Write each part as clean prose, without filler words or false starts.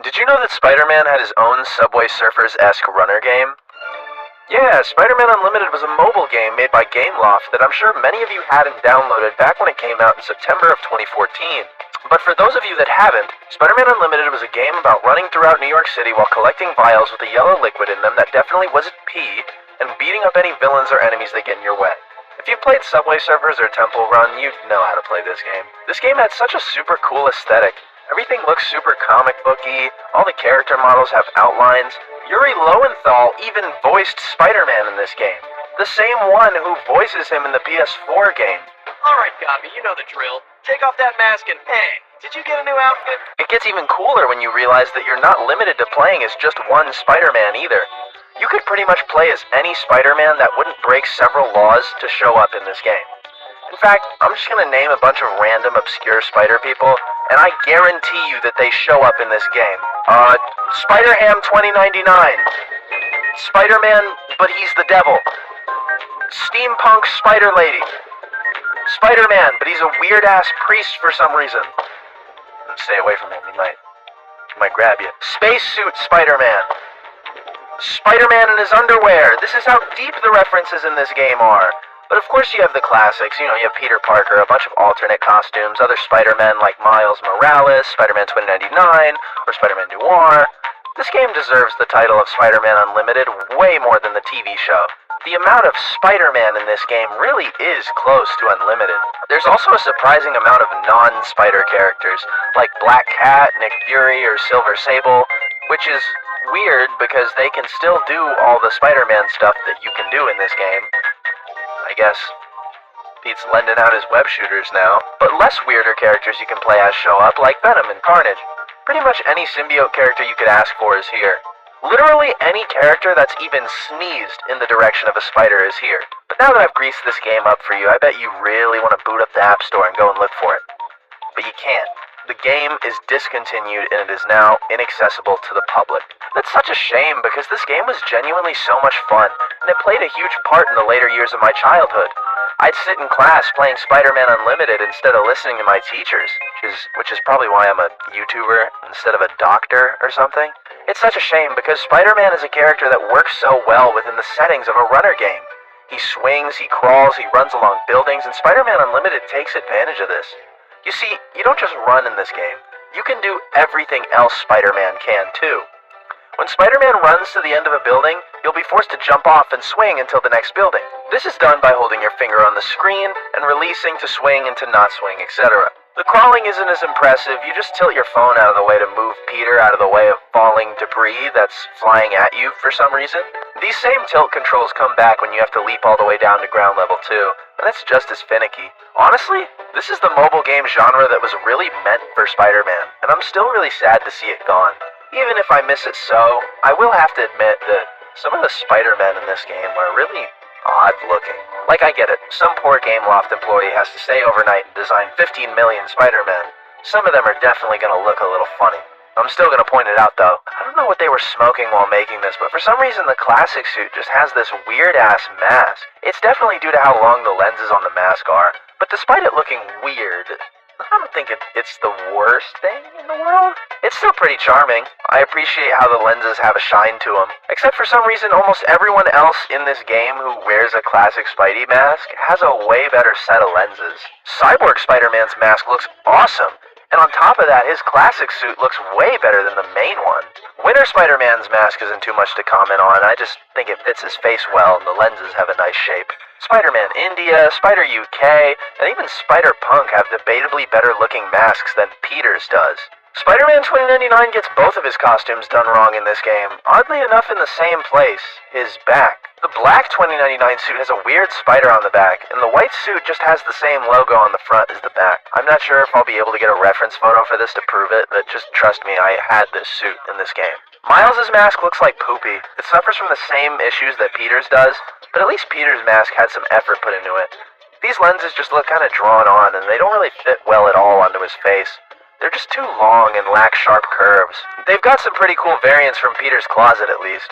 Did you know that Spider-Man had his own Subway Surfers-esque runner game? Yeah, Spider-Man Unlimited was a mobile game made by Gameloft that I'm sure many of you had and downloaded back when it came out in September of 2014. But for those of you that haven't, Spider-Man Unlimited was a game about running throughout New York City while collecting vials with a yellow liquid in them that definitely wasn't pee, and beating up any villains or enemies that get in your way. If you've played Subway Surfers or Temple Run, you know how to play this game. This game had such a super cool aesthetic. Everything looks super comic booky, all the character models have outlines. Yuri Lowenthal even voiced Spider-Man in this game. The same one who voices him in the PS4 game. Alright, Gobby, you know the drill. Take off that mask and hey, did you get a new outfit? It gets even cooler when you realize that you're not limited to playing as just one Spider-Man either. You could pretty much play as any Spider-Man that wouldn't break several laws to show up in this game. In fact, I'm just gonna name a bunch of random obscure spider people, and I guarantee you that they show up in this game. Spider-Ham 2099. Spider-Man, but he's the devil. Steampunk Spider-Lady. Spider-Man, but he's a weird-ass priest for some reason. Stay away from him, he might grab you. Spacesuit Spider-Man. Spider-Man in his underwear. This is how deep the references in this game are. But of course you have the classics, you have Peter Parker, a bunch of alternate costumes, other Spider-Men like Miles Morales, Spider-Man 2099, or Spider-Man Noir. This game deserves the title of Spider-Man Unlimited way more than the TV show. The amount of Spider-Man in this game really is close to unlimited. There's also a surprising amount of non-Spider characters, like Black Cat, Nick Fury, or Silver Sable, which is weird because they can still do all the Spider-Man stuff that you can do in this game. I guess Pete's lending out his web shooters now. But less weirder characters you can play as show up, like Venom and Carnage. Pretty much any symbiote character you could ask for is here. Literally any character that's even sneezed in the direction of a spider is here. But now that I've greased this game up for you, I bet you really want to boot up the App Store and go and look for it. But you can't. The game is discontinued and it is now inaccessible to the public. That's such a shame because this game was genuinely so much fun, and it played a huge part in the later years of my childhood. I'd sit in class playing Spider-Man Unlimited instead of listening to my teachers, which is probably why I'm a YouTuber instead of a doctor or something. It's such a shame because Spider-Man is a character that works so well within the settings of a runner game. He swings, he crawls, he runs along buildings, and Spider-Man Unlimited takes advantage of this. You see, you don't just run in this game. You can do everything else Spider-Man can, too. When Spider-Man runs to the end of a building, you'll be forced to jump off and swing until the next building. This is done by holding your finger on the screen and releasing to swing and to not swing, etc. The crawling isn't as impressive. You just tilt your phone out of the way to move Peter out of the way of falling debris that's flying at you for some reason. These same tilt controls come back when you have to leap all the way down to ground level too, and that's just as finicky. Honestly, this is the mobile game genre that was really meant for Spider-Man, and I'm still really sad to see it gone. Even if I miss it so, I will have to admit that some of the Spider-Men in this game are really odd looking. Like, I get it, some poor Gameloft employee has to stay overnight and design 15 million Spider-Men. Some of them are definitely gonna look a little funny. I'm still gonna point it out though. I don't know what they were smoking while making this, but for some reason the classic suit just has this weird-ass mask. It's definitely due to how long the lenses on the mask are, but despite it looking weird, I don't think it's the worst thing in the world. It's still pretty charming. I appreciate how the lenses have a shine to them. Except for some reason, almost everyone else in this game who wears a classic Spidey mask has a way better set of lenses. Cyborg Spider-Man's mask looks awesome. And on top of that, his classic suit looks way better than the main one. Winter Spider-Man's mask isn't too much to comment on. I just think it fits his face well and the lenses have a nice shape. Spider-Man India, Spider-UK, and even Spider-Punk have debatably better looking masks than Peter's does. Spider-Man 2099 gets both of his costumes done wrong in this game, oddly enough in the same place, his back. The black 2099 suit has a weird spider on the back, and the white suit just has the same logo on the front as the back. I'm not sure if I'll be able to get a reference photo for this to prove it, but just trust me, I had this suit in this game. Miles' mask looks like poopy. It suffers from the same issues that Peter's does, but at least Peter's mask had some effort put into it. These lenses just look kind of drawn on, and they don't really fit well at all onto his face. They're just too long and lack sharp curves. They've got some pretty cool variants from Peter's closet, at least.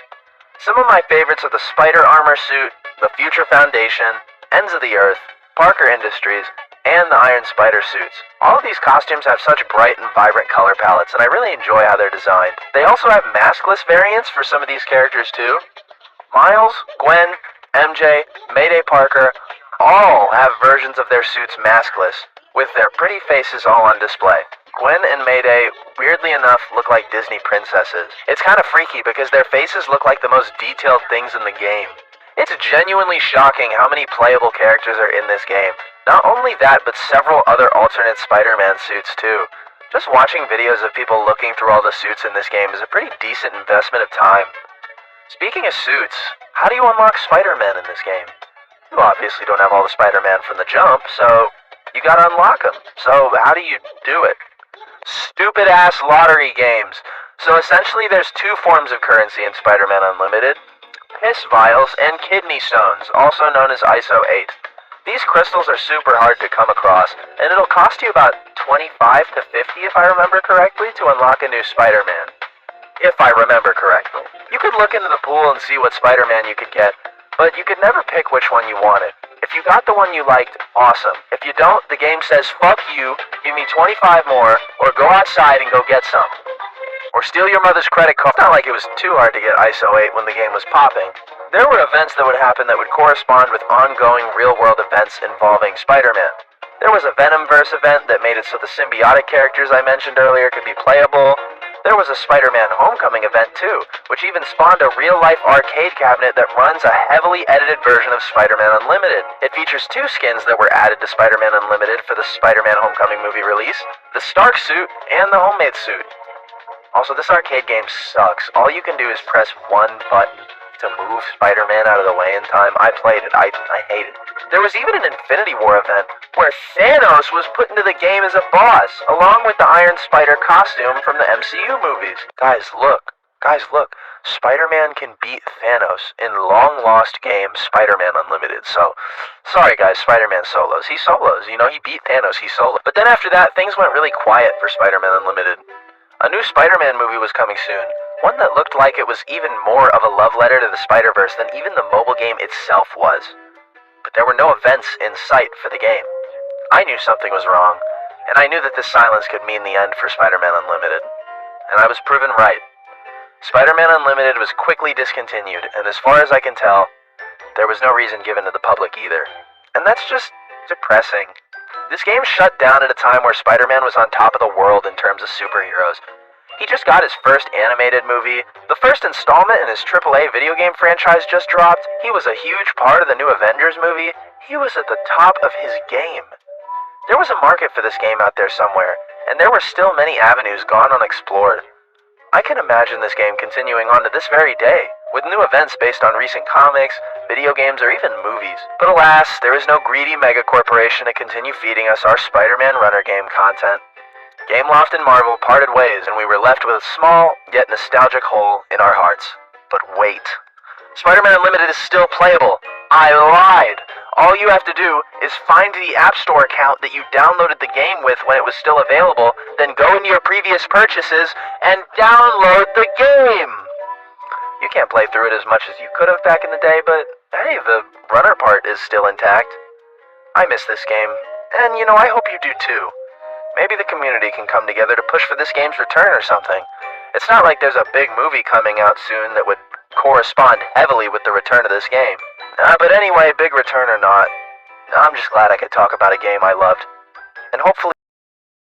Some of my favorites are the Spider Armor suit, the Future Foundation, Ends of the Earth, Parker Industries, and the Iron Spider suits. All of these costumes have such bright and vibrant color palettes, and I really enjoy how they're designed. They also have maskless variants for some of these characters too. Miles, Gwen, MJ, Mayday Parker, all have versions of their suits maskless, with their pretty faces all on display. Gwen and Mayday, weirdly enough, look like Disney princesses. It's kind of freaky because their faces look like the most detailed things in the game. It's genuinely shocking how many playable characters are in this game. Not only that, but several other alternate Spider-Man suits too. Just watching videos of people looking through all the suits in this game is a pretty decent investment of time. Speaking of suits, how do you unlock Spider-Man in this game? You obviously don't have all the Spider-Man from the jump, so you gotta unlock them. So how do you do it? Stupid ass lottery games. So essentially there's two forms of currency in Spider-Man Unlimited: piss vials and kidney stones, also known as ISO 8. These crystals are super hard to come across, and it'll cost you about 25 to 50 if I remember correctly to unlock a new Spider-Man. If I remember correctly. You could look into the pool and see what Spider-Man you could get, but you could never pick which one you wanted. If you got the one you liked, awesome. If you don't, the game says, fuck you, give me 25 more, or go outside and go get some. Or steal your mother's credit card. It's not like it was too hard to get ISO 8 when the game was popping. There were events that would happen that would correspond with ongoing real-world events involving Spider-Man. There was a Venomverse event that made it so the symbiotic characters I mentioned earlier could be playable. There was a Spider-Man Homecoming event too, which even spawned a real-life arcade cabinet that runs a heavily edited version of Spider-Man Unlimited. It features two skins that were added to Spider-Man Unlimited for the Spider-Man Homecoming movie release: the Stark suit and the Homemade suit. Also, this arcade game sucks. All you can do is press one button to move Spider-Man out of the way in time. I played it. I hate it. There was even an Infinity War event where Thanos was put into the game as a boss, along with the Iron Spider costume from the MCU movies. Guys, look. Spider-Man can beat Thanos in long-lost game Spider-Man Unlimited. So, sorry guys, Spider-Man solos. He solos. You know, he beat Thanos. He solo. But then after that, things went really quiet for Spider-Man Unlimited. A new Spider-Man movie was coming soon. One that looked like it was even more of a love letter to the Spider-Verse than even the mobile game itself was. But there were no events in sight for the game. I knew something was wrong, and I knew that this silence could mean the end for Spider-Man Unlimited. And I was proven right. Spider-Man Unlimited was quickly discontinued, and as far as I can tell, there was no reason given to the public either. And that's just depressing. This game shut down at a time where Spider-Man was on top of the world in terms of superheroes. He just got his first animated movie. The first installment in his AAA video game franchise just dropped. He was a huge part of the new Avengers movie. He was at the top of his game. There was a market for this game out there somewhere, and there were still many avenues gone unexplored. I can imagine this game continuing on to this very day, with new events based on recent comics, video games, or even movies. But alas, there is no greedy megacorporation to continue feeding us our Spider-Man Runner game content. Gameloft and Marvel parted ways, and we were left with a small, yet nostalgic hole in our hearts. But wait. Spider-Man Unlimited is still playable. I lied. All you have to do is find the App Store account that you downloaded the game with when it was still available, then go into your previous purchases and download the game. You can't play through it as much as you could have back in the day, but hey, the runner part is still intact. I miss this game, and you know, I hope you do too. Maybe the community can come together to push for this game's return or something. It's not like there's a big movie coming out soon that would correspond heavily with the return of this game. But anyway, big return or not, I'm just glad I could talk about a game I loved. And hopefully